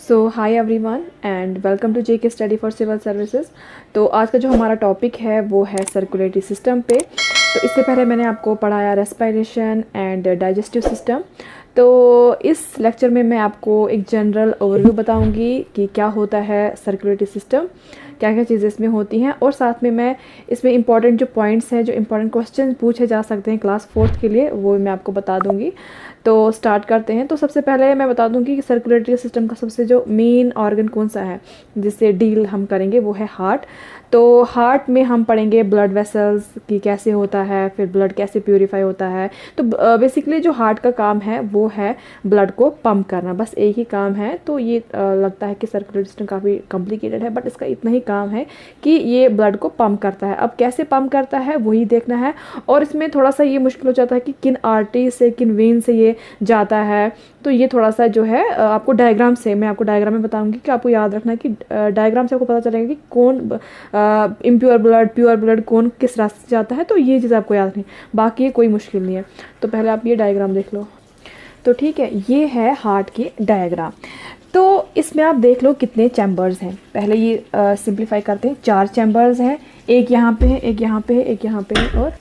So hi everyone and welcome to JK study for civil services. तो आज का जो हमारा टॉपिक है वो है सर्कुलेटरी सिस्टम पे। तो इससे पहले मैंने आपको पढ़ाया रेस्पिरेशन एंड डाइजेस्टिव सिस्टम। तो इस लेक्चर में मैं आपको एक जनरल ओवरव्यू बताऊंगी कि क्या होता है सर्कुलेटरी सिस्टम, क्या क्या चीज़ें इसमें होती हैं, और साथ में मैं इसमें इंपॉर्टेंट जो पॉइंट्स हैं, जो इंपॉर्टेंट क्वेश्चन पूछे जा सकते हैं क्लास 4th के लिए, वो मैं आपको बता दूंगी। तो स्टार्ट करते हैं। तो सबसे पहले मैं बता दूंगी कि सर्कुलेटरी सिस्टम का सबसे जो मेन ऑर्गन कौन सा है जिससे डील हम करेंगे, वो है हार्ट। तो हार्ट में हम पढ़ेंगे ब्लड वेसल्स की कैसे होता है, फिर ब्लड कैसे प्यूरिफाई होता है। तो बेसिकली जो हार्ट का काम है वो है ब्लड को पंप करना, बस एक ही काम है। तो ये लगता है कि सर्कुलेटरी सिस्टम काफ़ी कॉम्प्लिकेटेड है, बट इसका इतना ही काम है कि ये ब्लड को पंप करता है। अब कैसे पंप करता है वही देखना है, और इसमें थोड़ा सा ये मुश्किल हो जाता है कि किन आर्टरी से, किन वेन से ये जाता है। तो ये थोड़ा सा जो है आपको डायग्राम से, मैं आपको डायग्राम में बताऊंगी कि आपको याद रखना है कि डायग्राम से आपको पता चलेगा कि कौन इम्प्योर ब्लड, प्योर ब्लड कौन किस रास्ते से जाता है। तो ये चीज़ आपको याद रखनी, बाकी ये कोई मुश्किल नहीं है। तो पहले आप ये डायग्राम देख लो। तो ठीक है, ये है हार्ट की डायग्राम। तो इसमें आप देख लो कितने चैम्बर्स हैं। पहले ये सिंप्लीफाई करते हैं। 4 चैम्बर्स हैं, एक यहाँ पे है, एक यहाँ पे है, एक यहाँ पे है, और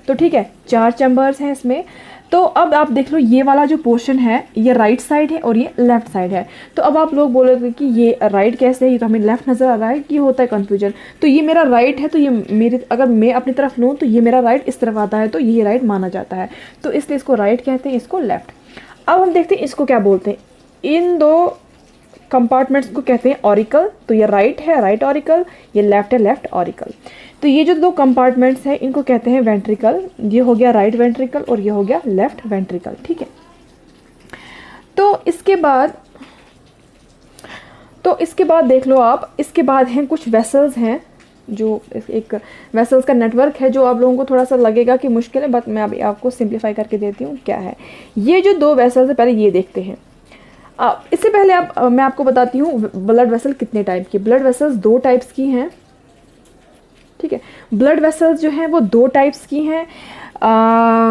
तो ठीक है 4 चैम्बर्स हैं इसमें। तो अब आप देख लो ये वाला जो पोर्शन है ये राइट साइड है और ये लेफ्ट साइड है। तो अब आप लोग बोलोगे कि ये राइट कैसे है, ये तो हमें लेफ्ट नजर आ रहा है, कि होता है कन्फ्यूजन। तो ये मेरा राइट है, तो ये मेरे, अगर मैं अपनी तरफ लूँ तो ये मेरा राइट इस तरफ आता है, तो ये राइट माना जाता है। तो इसलिए इसको राइट कहते हैं, इसको लेफ्ट। अब हम देखते हैं इसको क्या बोलते हैं। इन 2 कंपार्टमेंट्स को कहते हैं ऑरिकल। तो ये राइट है, राइट ऑरिकल, ये लेफ्ट है, लेफ्ट ऑरिकल। तो ये जो 2 कंपार्टमेंट्स हैं इनको कहते हैं वेंट्रिकल। ये हो गया राइट वेंट्रिकल और ये हो गया लेफ्ट वेंट्रिकल। ठीक है, तो इसके बाद देख लो आप, इसके बाद हैं कुछ वेसल्स हैं, जो एक वेसल्स का नेटवर्क है, जो आप लोगों को थोड़ा सा लगेगा कि मुश्किल है, बट मैं अभी आपको सिंप्लीफाई करके देती हूँ क्या है। ये जो 2 वेसल्स है, पहले ये देखते हैं। इससे पहले मैं आपको बताती हूँ ब्लड वेसल कितने टाइप की। ब्लड वेसल्स 2 टाइप्स की हैं। ठीक है, ब्लड वेसल्स जो हैं वो 2 टाइप्स की हैं।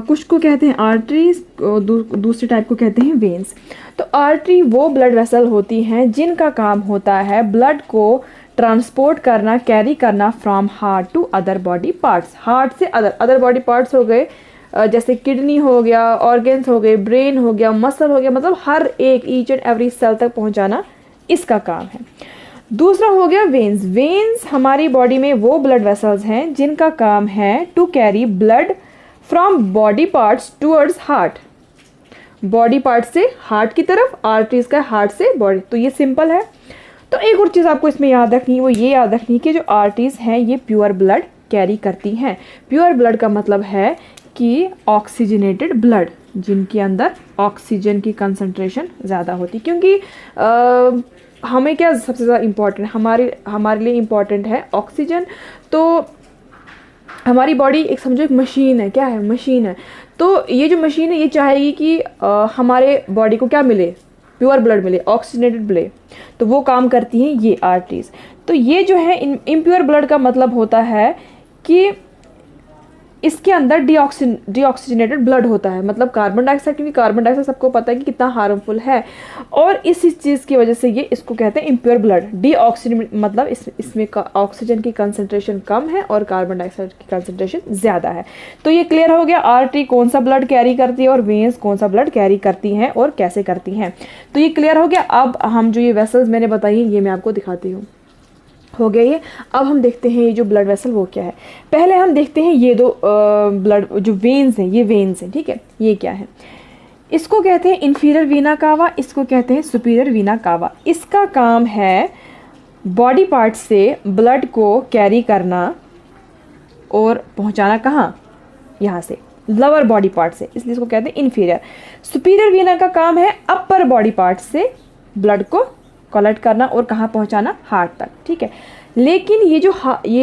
कुछ को कहते हैं आर्टरीज, दूसरे टाइप को कहते हैं वेन्स। तो आर्टरी वो ब्लड वेसल होती हैं जिनका काम होता है ब्लड को ट्रांसपोर्ट करना, कैरी करना from heart to other body parts. Heart से अदर बॉडी पार्ट्स हो गए, जैसे किडनी हो गया, ऑर्गन्स हो गए, ब्रेन हो गया, मसल हो गया, मतलब हर एक ईच एंड एवरी सेल तक पहुंचाना इसका काम है। दूसरा हो गया वेन्स। वेन्स हमारी बॉडी में वो ब्लड वेसल्स हैं जिनका काम है to carry blood from body parts towards heart. Body part से हार्ट की तरफ, आर्टरीज का हार्ट से बॉडी। तो ये सिंपल है। तो एक और चीज़ आपको इसमें याद रखनी है, वो ये याद रखनी है कि जो आर्टरीज हैं ये प्योर ब्लड कैरी करती हैं। प्योर ब्लड का मतलब है कि ऑक्सीजनेटेड ब्लड, जिनके अंदर ऑक्सीजन की कंसंट्रेशन ज़्यादा होती, क्योंकि हमें क्या सबसे ज़्यादा इम्पॉर्टेंट है, हमारे लिए इम्पॉर्टेंट है ऑक्सीजन। तो हमारी बॉडी एक समझो एक मशीन है। क्या है? मशीन है। तो ये जो मशीन है ये चाहेगी कि हमारे बॉडी को क्या मिले, प्योर ब्लड मिले, ऑक्सीजनेटेड ब्लड। तो वो काम करती हैं ये आर्टरीज। तो ये जो है इम्प्योर ब्लड का मतलब होता है कि इसके अंदर डीऑक्सीजनेटेड ब्लड होता है, मतलब कार्बन डाइऑक्साइड, क्योंकि कार्बन डाइऑक्साइड सबको पता है कि कितना हार्मफुल है, और इस चीज़ की वजह से ये इसको कहते हैं इम्प्योर ब्लड। डीऑक्सीजनेटेड मतलब इसमें ऑक्सीजन की कंसंट्रेशन कम है और कार्बन डाइऑक्साइड की कंसंट्रेशन ज़्यादा है। तो ये क्लियर हो गया, आर्टरी कौन सा ब्लड कैरी करती है और वेन्स कौन सा ब्लड कैरी करती हैं और कैसे करती हैं। तो ये क्लियर हो गया। अब हम जो ये वेसल्स मैंने बताई ये मैं आपको दिखाती हूँ। हो गया ये। अब हम देखते हैं ये जो ब्लड वेसल वो क्या है। पहले हम देखते हैं ये 2 ब्लड जो वेन्स हैं, ये वेन्स हैं। ठीक है, ये क्या है? इसको कहते हैं इंफीरियर वीना कावा, इसको कहते हैं सुपीरियर वीना कावा। इसका काम है बॉडी पार्ट से ब्लड को कैरी करना और पहुंचाना कहाँ? यहाँ से, लोअर बॉडी पार्ट से, इसलिए इसको कहते हैं इंफीरियर। सुपीरियर वीना का काम है अपर बॉडी पार्ट से ब्लड को कलेक्ट करना और कहाँ पहुँचाना? हार्ट तक। ठीक है, लेकिन ये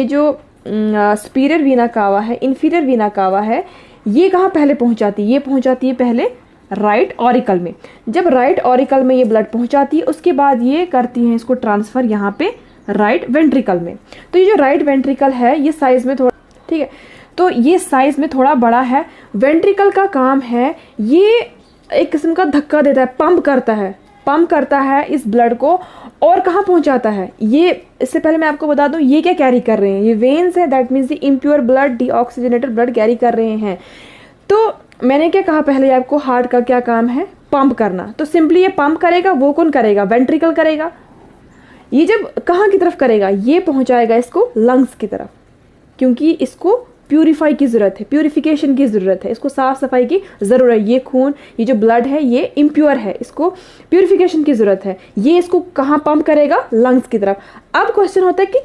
जो सुपीरियर वीना कावा है, इंफीरियर वीना कावा है, ये कहाँ पहले पहुँचाती है? ये पहुँचाती है पहले राइट ऑरिकल में। जब राइट ऑरिकल में ये ब्लड पहुँचाती है उसके बाद ये करती हैं इसको ट्रांसफ़र यहाँ पे राइट वेंट्रिकल में। तो ये जो राइट वेंट्रिकल है ये साइज में थोड़ा, ठीक है, तो ये साइज में थोड़ा बड़ा है। वेंट्रिकल का काम है ये एक किस्म का धक्का देता है, पंप करता है पंप करता है इस ब्लड को और कहाँ पहुंचाता है। ये इससे पहले मैं आपको बता दूं ये क्या कैरी कर रहे हैं, ये वेन्स है, that means the impure blood, deoxygenated blood carry कर रहे हैं। तो मैंने क्या कहा पहले आपको, हार्ट का क्या काम है, पंप करना। तो सिंपली ये पंप करेगा, वो कौन करेगा, वेंट्रिकल करेगा। ये जब कहाँ की तरफ करेगा, ये पहुंचाएगा इसको लंग्स की तरफ, क्योंकि इसको प्यूरिफाई की ज़रूरत है, प्यूरिफिकेशन की ज़रूरत है, इसको साफ़ सफाई की ज़रूरत है। ये खून, ये जो ब्लड है ये इम्प्योर है, इसको प्यूरिफिकेशन की ज़रूरत है। ये इसको कहाँ पंप करेगा, लंग्स की तरफ। अब क्वेश्चन होता है कि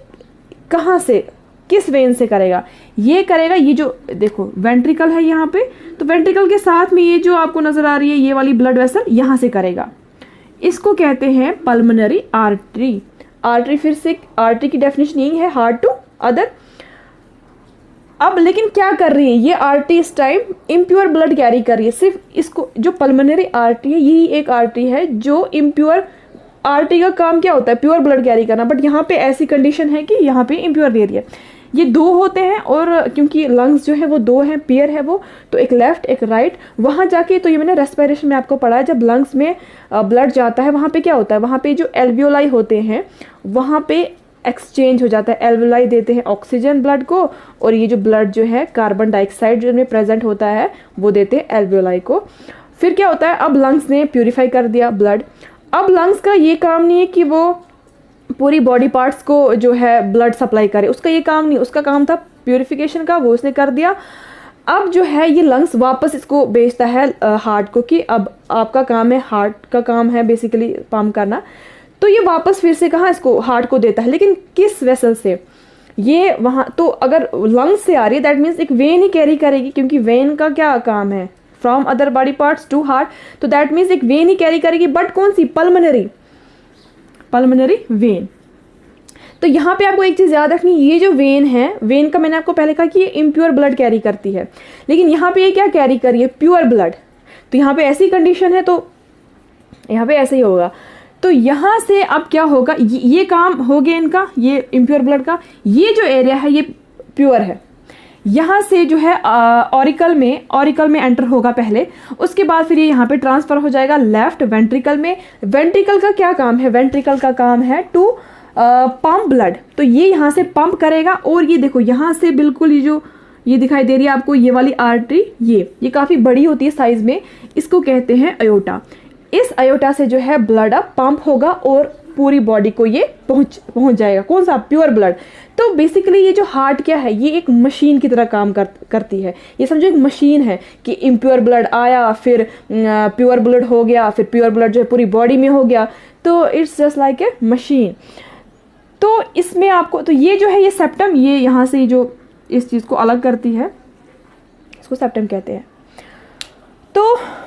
कहाँ से, किस वेन से करेगा। ये करेगा, ये जो देखो वेंट्रिकल है यहाँ पे, तो वेंट्रिकल के साथ में ये जो आपको नज़र आ रही है ये वाली ब्लड वेसल यहाँ से करेगा। इसको कहते हैं पल्मोनरी आर्टरी। आर्टरी, फिर से आर्टरी की डेफिनेशन यही है, हार्ट टू अदर। अब लेकिन क्या कर रही है ये आर्टरी, इस टाइम इम्प्योर ब्लड कैरी कर रही है। सिर्फ इसको, जो पल्मोनरी आर्टरी है यही एक आर्टरी है जो इम्प्योर, आर्टरी का काम क्या होता है, प्योर ब्लड कैरी करना, बट यहाँ पे ऐसी कंडीशन है कि यहाँ पे इम्प्योर दे रही है। ये दो होते हैं, और क्योंकि लंग्स जो है वो दो हैं, पेयर है वो, तो एक लेफ्ट एक राइट। वहाँ जाके, तो ये मैंने रेस्पिरेशन में आपको पढ़ा है, जब लंग्स में ब्लड जाता है वहाँ पे क्या होता है, वहाँ पे जो एल्वियोलाई होते हैं वहाँ पे एक्सचेंज हो जाता है। एल्वियोलाई देते हैं ऑक्सीजन ब्लड को, और ये जो ब्लड जो है कार्बन डाइऑक्साइड जो में प्रेजेंट होता है वो देते हैं एल्वियोलाई को। फिर क्या होता है, अब लंग्स ने प्यूरिफाई कर दिया ब्लड। अब लंग्स का ये काम नहीं है कि वो पूरी बॉडी पार्ट्स को जो है ब्लड सप्लाई करे, उसका ये काम नहीं, उसका काम था प्यूरिफिकेशन का, वो उसने कर दिया। अब जो है ये लंग्स वापस इसको भेजता है हार्ट को, कि अब आपका काम है, हार्ट का काम है बेसिकली पंप करना। तो ये वापस फिर से कहाँ, इसको हार्ट को देता है, लेकिन किस वेसल से, ये वहाँ, तो अगर लंग्स से आ रही है दैट मीन्स एक वेन ही कैरी करेगी, क्योंकि वेन का क्या काम है, from other body parts to heart, तो दैट मीन्स एक वेन ही कैरी करेगी, बट कौन सी, पल्मोनरी, पल्मोनरी वेन। तो यहाँ पे आपको एक चीज़ याद रखनी, ये जो वेन है, वेन का मैंने आपको पहले कहा कि ये इम्प्योर ब्लड कैरी करती है, लेकिन यहाँ पे ये क्या कैरी कर रही है, प्योर ब्लड। तो यहाँ पे ऐसी कंडीशन है, तो यहाँ पे ऐसे ही होगा। तो यहाँ से अब क्या होगा, ये काम हो गया इनका, ये इम्प्योर ब्लड का। ये जो एरिया है ये प्योर है, यहाँ से जो है ऑरिकल में एंटर होगा पहले, उसके बाद फिर ये यहाँ पे ट्रांसफर हो जाएगा लेफ्ट वेंट्रिकल में। वेंट्रिकल का क्या काम है, वेंट्रिकल का काम है टू पंप ब्लड। तो ये यहाँ से पंप करेगा, और ये देखो यहाँ से बिल्कुल ये जो ये दिखाई दे रही है आपको ये वाली आर्टरी, ये काफ़ी बड़ी होती है साइज में, इसको कहते हैं अयोटा। इस अयोटा से जो है ब्लड अब पंप होगा और पूरी बॉडी को ये पहुंच जाएगा, कौन सा, प्योर ब्लड। तो बेसिकली ये जो हार्ट क्या है, ये एक मशीन की तरह काम करती है। ये समझो एक मशीन है कि इम्प्योर ब्लड आया, फिर प्योर ब्लड हो गया, फिर प्योर ब्लड जो है पूरी बॉडी में हो गया। तो it's just like a machine. तो इसमें आपको, तो ये जो है ये सेप्टम, ये यहाँ से जो इस चीज़ को अलग करती है, इसको सेप्टम कहते हैं। तो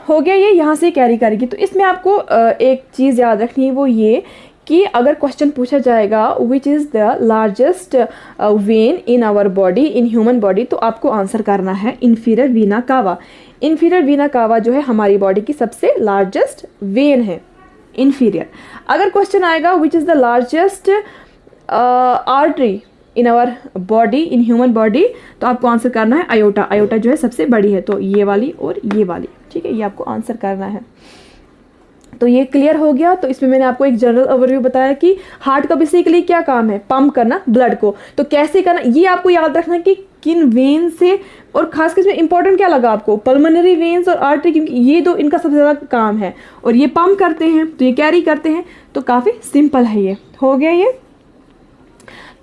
हो गया ये यहाँ से कैरी करेगी। तो इसमें आपको एक चीज़ याद रखनी है, वो ये कि अगर क्वेश्चन पूछा जाएगा which is the largest vein in our body, in human body, तो आपको आंसर करना है इन्फीरियर वीना कावा। इन्फीरियर वीना कावा जो है हमारी बॉडी की सबसे लार्जेस्ट वेन है, इन्फीरियर। अगर क्वेश्चन आएगा which is the largest artery in our body, in human body, तो आपको आंसर करना है अयोटा। अयोटा जो है सबसे बड़ी है, तो ये वाली और ये वाली, ठीक है, ये आपको आंसर करना है। तो ये क्लियर हो गया। तो इसमें मैंने आपको एक जनरल ओवरव्यू बताया कि हार्ट का बेसिकली क्या काम है, पंप करना ब्लड को। तो कैसे करना, ये आपको याद रखना कि किन वेन से, और खासकर इसमें इंपॉर्टेंट क्या लगा आपको, पल्मोनरी वेन्स और आर्टरी, क्योंकि ये दो इनका सबसे ज़्यादा काम है, और ये पंप करते हैं, तो ये कैरी करते हैं। तो काफ़ी सिंपल है, ये हो गया, ये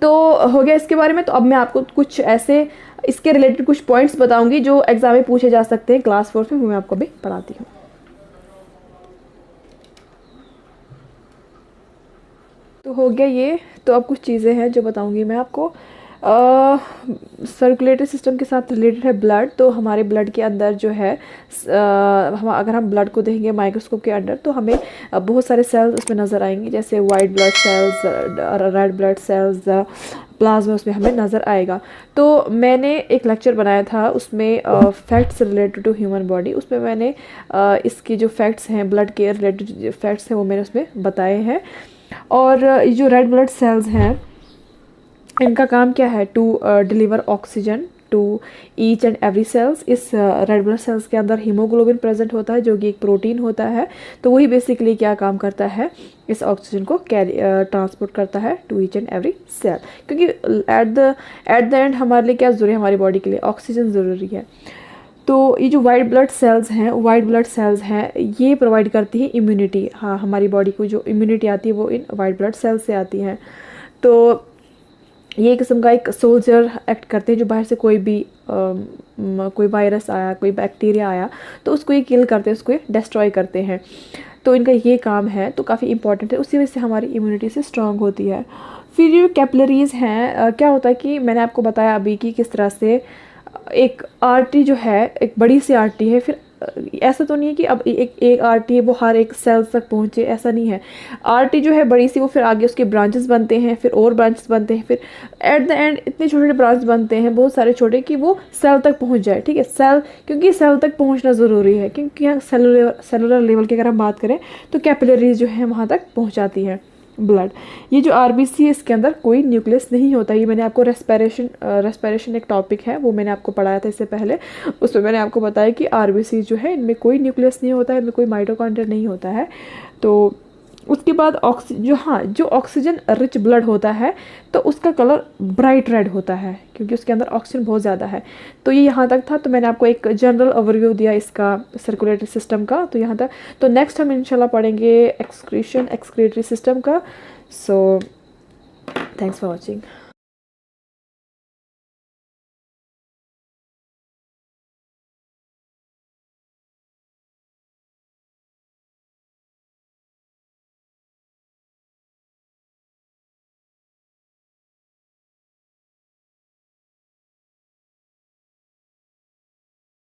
तो हो गया इसके बारे में। तो अब मैं आपको कुछ ऐसे इसके रिलेटेड कुछ पॉइंट्स बताऊंगी जो एग्जाम में पूछे जा सकते हैं क्लास 4 में, वो मैं आपको भी पढ़ाती हूँ। तो हो गया ये। तो अब कुछ चीज़ें हैं जो बताऊंगी मैं आपको। सर्कुलेटरी सिस्टम के साथ रिलेटेड है ब्लड। तो हमारे ब्लड के अंदर जो है अगर हम ब्लड को देखेंगे माइक्रोस्कोप के अंदर, तो हमें बहुत सारे सेल्स उसमें नज़र आएंगे, जैसे white blood cells, red blood sales, plasma उसमें हमें नज़र आएगा। तो मैंने एक लेक्चर बनाया था उसमें facts related to human body, उसमें मैंने इसकी जो फैक्ट्स हैं, ब्लड के रिलेटेड जो फैक्ट्स हैं वो मैंने उसमें बताए हैं। और जो रेड ब्लड सेल्स हैं इनका काम क्या है, to deliver oxygen to each and every cells. इस रेड ब्लड सेल्स के अंदर हीमोग्लोबिन प्रेजेंट होता है जो कि एक प्रोटीन होता है। तो वही बेसिकली क्या काम करता है, इस ऑक्सीजन को ट्रांसपोर्ट करता है to each and every cell, क्योंकि एट द एंड हमारे लिए क्या ज़रूरी है, हमारी बॉडी के लिए ऑक्सीजन ज़रूरी है। तो ये जो वाइट ब्लड सेल्स हैं ये प्रोवाइड करती है इम्यूनिटी। हाँ, हमारी बॉडी को जो इम्यूनिटी आती है वो इन वाइट ब्लड सेल्स से आती है। तो ये किस्म का एक सोल्जर एक्ट करते हैं, जो बाहर से कोई वायरस आया, कोई बैक्टीरिया आया तो उसको ये किल करते हैं, उसको ये डिस्ट्रॉय करते हैं। तो इनका ये काम है, तो काफ़ी इंपॉर्टेंट है, उसी वजह से हमारी इम्यूनिटी से स्ट्रांग होती है। फिर ये कैपिलरीज हैं, क्या होता है कि मैंने आपको बताया अभी कि किस तरह से एक आर्टरी जो है, एक बड़ी सी आर्टरी है। फिर ऐसा तो नहीं है कि अब एक आर्टरी है वो हर एक सेल्स तक पहुंचे, ऐसा नहीं है। आर्टरी जो है बड़ी सी, वो फिर आगे उसके ब्रांचेस बनते हैं, फिर और ब्रांचेस बनते हैं, फिर एट द एंड इतने छोटे छोटे ब्रांच बनते हैं, बहुत सारे छोटे, कि वो सेल तक पहुंच जाए। ठीक है, क्योंकि सेल तक पहुंचना ज़रूरी है, क्योंकि यहाँ सेलुलर लेवल की अगर हम बात करें तो कैपिलरीज जो है वहाँ तक पहुँचाती है ब्लड। ये जो आरबीसी है इसके अंदर कोई न्यूक्लियस नहीं होता। ये मैंने आपको रेस्पिरेशन एक टॉपिक है, वो मैंने आपको पढ़ाया था इससे पहले। उसमें मैंने आपको बताया कि आरबीसी जो है इनमें कोई न्यूक्लियस नहीं होता है, इनमें कोई माइटोकॉन्ड्रिया नहीं होता है। तो उसके बाद जो ऑक्सीजन रिच ब्लड होता है तो उसका कलर ब्राइट रेड होता है, क्योंकि उसके अंदर ऑक्सीजन बहुत ज़्यादा है। तो ये यहाँ तक था। तो मैंने आपको एक जनरल ओवरव्यू दिया इसका सर्कुलेटरी सिस्टम का, तो यहाँ तक। तो नेक्स्ट हम इंशाल्लाह पढ़ेंगे एक्सक्रीटरी सिस्टम का। So thanks for watching.